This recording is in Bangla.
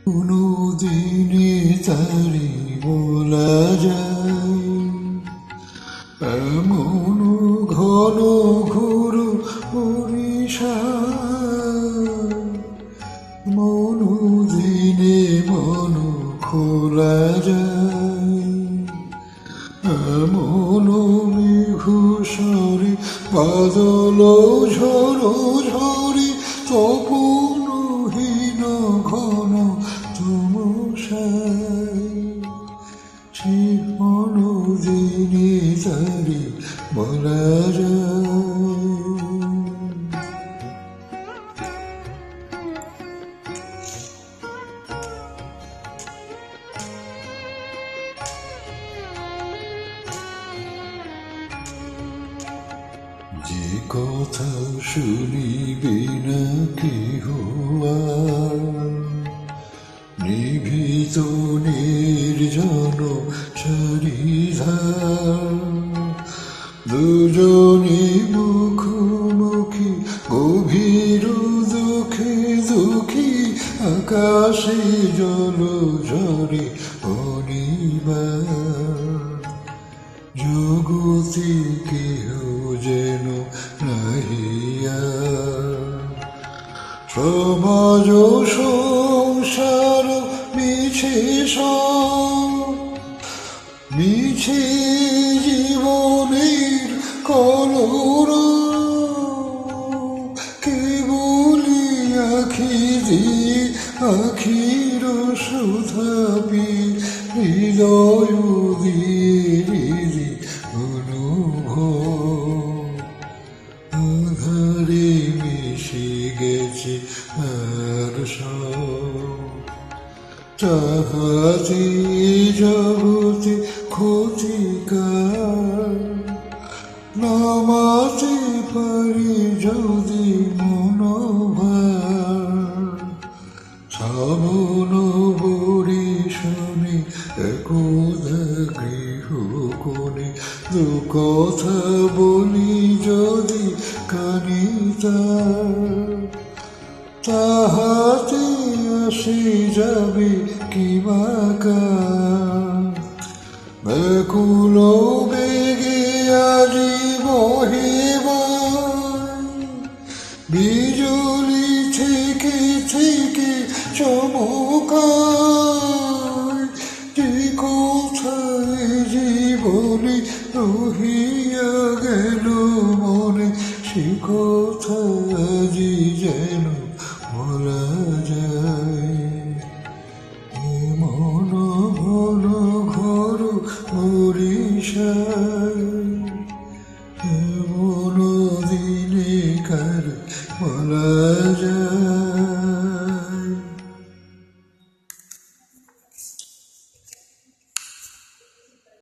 কোনোদিনে তারি বলা যায় এমন ঘন ঘোর পরিষা মনোদিনে মন খোলা যায় এমন মেঘুসরে বাদল ঝড়ো ঝরে তপনহীন ঘন তমসায় সে মনোদিনে তারি বলা যায়। যে কথা শুনিবে না কেহ নিভৃত নির্জন চারিধার দুজনে মুখোমুখি গভীর দুঃখে দুঃখী আকাশে জল ঝরে অনিবার জগতে কেহ যেন নাহিয়া সমাজ সংসার মিছে মিছে জীবনের কলর কেবলি আখি দিয়ে আখির সুধাপি হৃদয় দিয়ে আধারে মিশে গেছে আর তাহাতে জগতে ক্ষতিকার নামাতে পারি যদি মনোভার শ্রাবণ বরিশনে একদা গৃহ কোণে দু কথা বলি যদি কানে তাহাতে আসে যাবে কি বাঁকা ব্যাকুল বেগে আজি বহিবায় বিজুলি থেকে থেকে চমকায় যে কোথায় জীবনে রহিয়া গেল মনে সে কথা আজি যেন বলা যায় মন মন ঘর বরিশায় এমন দিনে কার বলা যায়।